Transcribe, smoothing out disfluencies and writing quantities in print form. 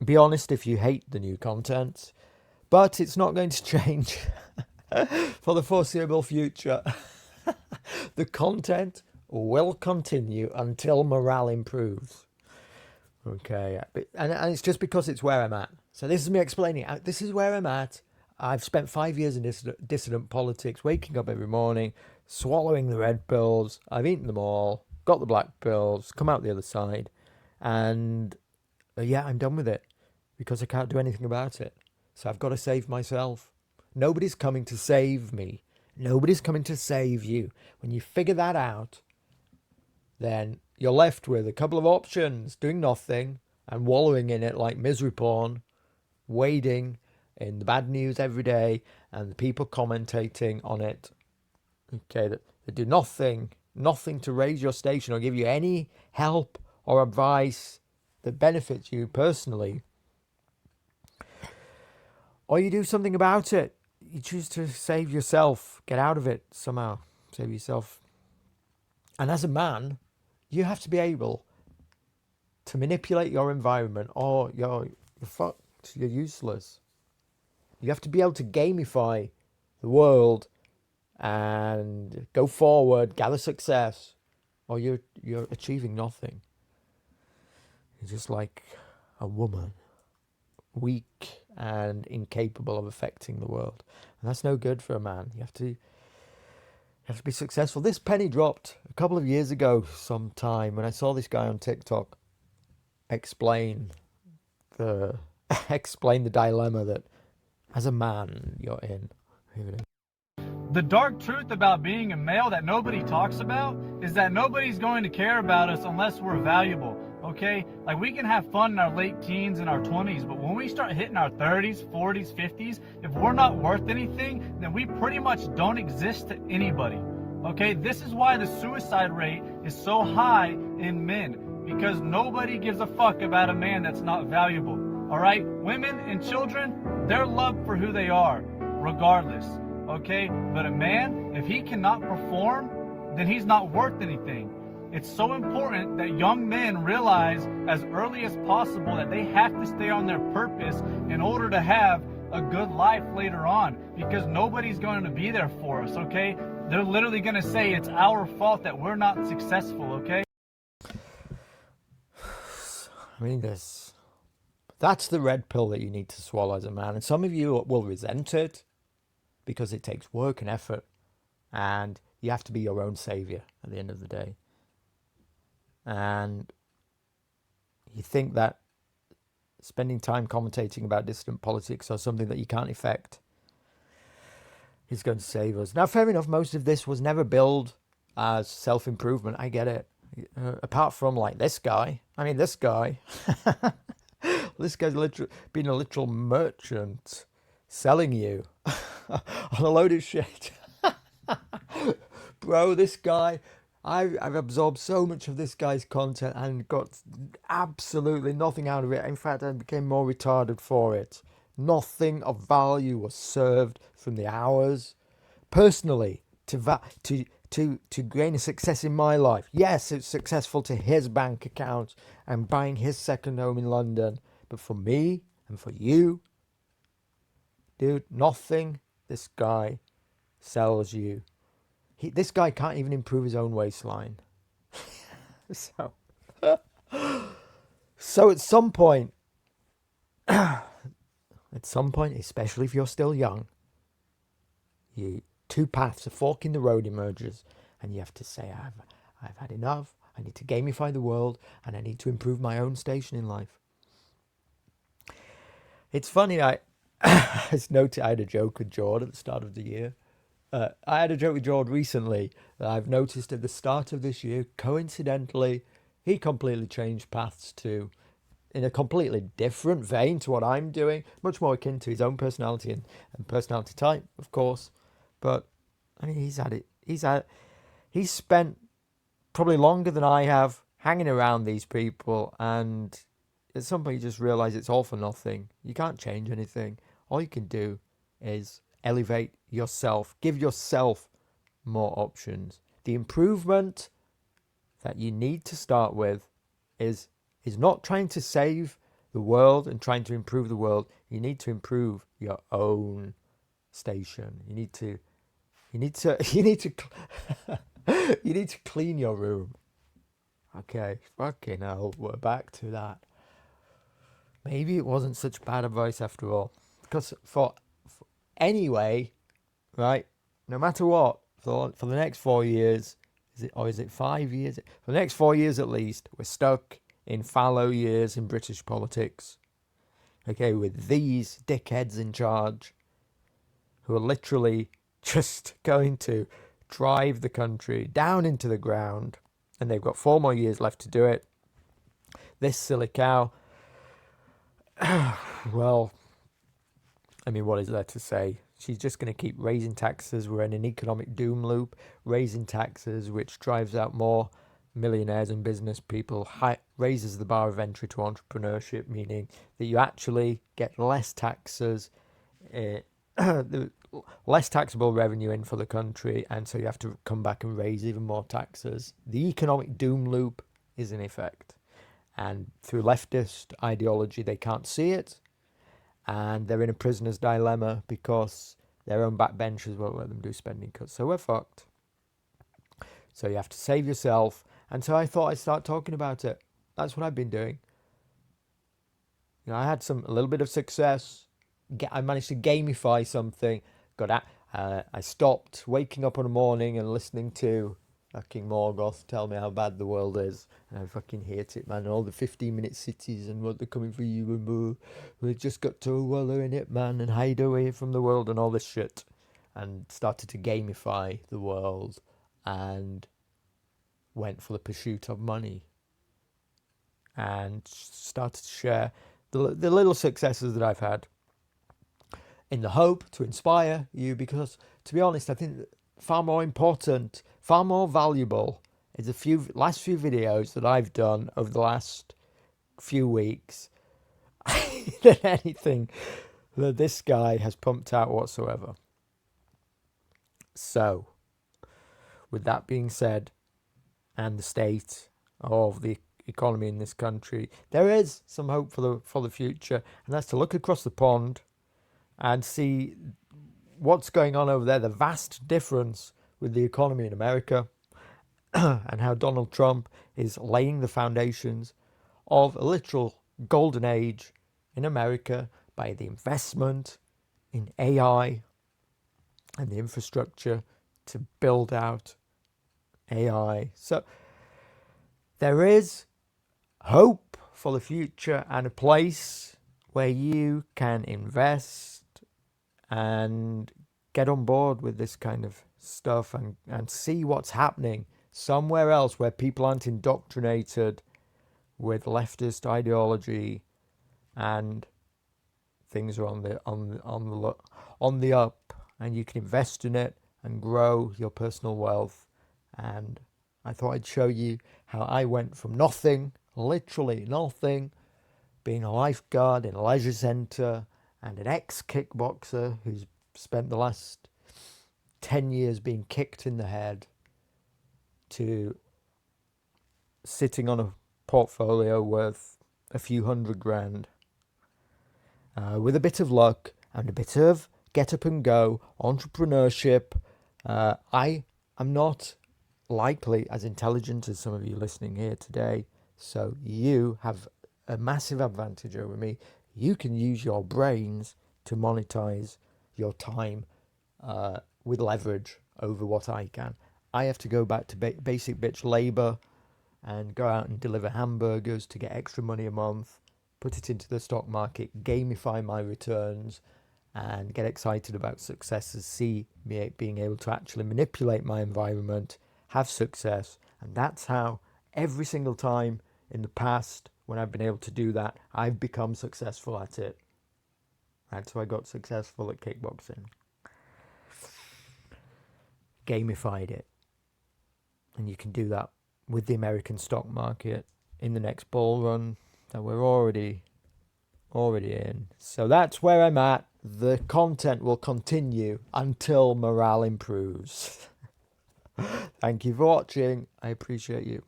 Be honest if you hate the new content, but it's not going to change for the foreseeable future. The content will continue until morale improves. Okay, and it's just because it's where I'm at. So this is me explaining. This is where I'm at. I've spent 5 years in dissident politics, waking up every morning, swallowing the red pills. I've eaten them all, got the black pills, come out the other side, and yeah, I'm done with it because I can't do anything about it. So I've got to save myself. Nobody's coming to save me. Nobody's coming to save you. When you figure that out, then you're left with a couple of options: doing nothing and wallowing in it like misery porn, wading in the bad news every day, and the people commentating on it. Okay, that they do nothing to raise your station or give you any help or advice that benefits you personally. Or you do something about it. You choose to save yourself, get out of it somehow, save yourself. And as a man, you have to be able to manipulate your environment, or you're fucked, you're useless. You have to be able to gamify the world and go forward, gather success, or you're achieving nothing. You're just like a woman, weak and incapable of affecting the world. And that's no good for a man. You have to be successful. This penny dropped a couple of years ago sometime when I saw this guy on TikTok explain the dilemma that as a man you're in. Here it is. The dark truth about being a male that nobody talks about is that nobody's going to care about us unless we're valuable, okay? Like, we can have fun in our late teens and our 20s, but when we start hitting our 30s, 40s, 50s, if we're not worth anything, then we pretty much don't exist to anybody, okay? This is why the suicide rate is so high in men, because nobody gives a fuck about a man that's not valuable, all right? Women and children, they're loved for who they are, regardless. Okay, but a man, if he cannot perform, then he's not worth anything. It's so important that young men realize as early as possible that they have to stay on their purpose in order to have a good life later on, because nobody's going to be there for us, okay? They're literally going to say it's our fault that we're not successful, okay? I mean, that's the red pill that you need to swallow as a man. And some of you will resent it, because it takes work and effort, and you have to be your own savior at the end of the day. And you think that spending time commentating about distant politics or something that you can't affect is going to save us. Now, fair enough, most of this was never billed as self-improvement. I get it. Apart from like this guy. I mean, this guy. This guy's been a literal merchant selling you on a load of shit. Bro, this guy, I've absorbed so much of this guy's content and got absolutely nothing out of it. In fact, I became more retarded for it. Nothing of value was served from the hours. Personally, to gain a success in my life. Yes, it's successful to his bank account and buying his second home in London. But for me and for you, dude, nothing this guy sells you. This guy can't even improve his own waistline. So at some point, especially if you're still young, two paths, a fork in the road emerges, and you have to say, I've had enough. I need to gamify the world, and I need to improve my own station in life. It's funny, I noted I had a joke with Jord at the start of the year. I had a joke with Jord recently that I've noticed at the start of this year. Coincidentally, he completely changed paths to, in a completely different vein to what I'm doing, much more akin to his own personality and personality type, of course. But I mean, he's spent probably longer than I have hanging around these people, and at some point you just realize it's all for nothing. You can't change anything. All you can do is elevate yourself, give yourself more options. The improvement that you need to start with is not trying to save the world and trying to improve the world, you need to improve your own station. You need to you need to you need to clean your room. Okay, fucking hell, we're back to that. Maybe it wasn't such bad advice after all. Because anyway, right, no matter what, for the next 4 years, is it 5 years? For the next 4 years at least, we're stuck in fallow years in British politics. Okay, with these dickheads in charge who are literally just going to drive the country down into the ground, and they've got 4 more years left to do it. This silly cow, well, I mean, what is there to say? She's just going to keep raising taxes. We're in an economic doom loop, raising taxes, which drives out more millionaires and business people, raises the bar of entry to entrepreneurship, meaning that you actually get less taxes, less taxable revenue in for the country, and so you have to come back and raise even more taxes. The economic doom loop is in effect. And through leftist ideology, they can't see it. And they're in a prisoner's dilemma because their own backbenchers won't let them do spending cuts. So we're fucked. So you have to save yourself. And so I thought I'd start talking about it. That's what I've been doing. You know, I had a little bit of success. I managed to gamify something. I stopped waking up in the morning and listening to fucking Morgoth tell me how bad the world is. And I fucking hate it, man. All the 15-minute cities and what they're coming for you and boo. We've just got to wallow in it, man, and hide away from the world and all this shit. And started to gamify the world and went for the pursuit of money. And started to share the little successes that I've had in the hope to inspire you, because, to be honest, I think far more important, far more valuable is the last few videos that I've done over the last few weeks than anything that this guy has pumped out whatsoever. So, with that being said, and the state of the economy in this country, there is some hope for the future, and that's to look across the pond and see what's going on over there, the vast difference with the economy in America, and how Donald Trump is laying the foundations of a literal golden age in America by the investment in AI and the infrastructure to build out AI. So there is hope for the future and a place where you can invest and get on board with this kind of stuff and see what's happening somewhere else where people aren't indoctrinated with leftist ideology and things are on the up, and you can invest in it and grow your personal wealth. And I thought I'd show you how I went from nothing, literally nothing, being a lifeguard in a leisure centre and an ex-kickboxer who's spent the last 10 years being kicked in the head, to sitting on a portfolio worth a few $100,000 with a bit of luck and a bit of get up and go entrepreneurship. I am not likely as intelligent as some of you listening here today, so you have a massive advantage over me. You can use your brains to monetize your time with leverage over what I can. I have to go back to basic bitch labor and go out and deliver hamburgers to get extra money a month, put it into the stock market, gamify my returns, and get excited about successes, see me being able to actually manipulate my environment, have success. And that's how every single time in the past when I've been able to do that, I've become successful at it. That's how I got successful at kickboxing. Gamified it. And you can do that with the American stock market in the next bull run that we're already in. So that's where I'm at. The content will continue until morale improves. Thank you for watching. I appreciate you.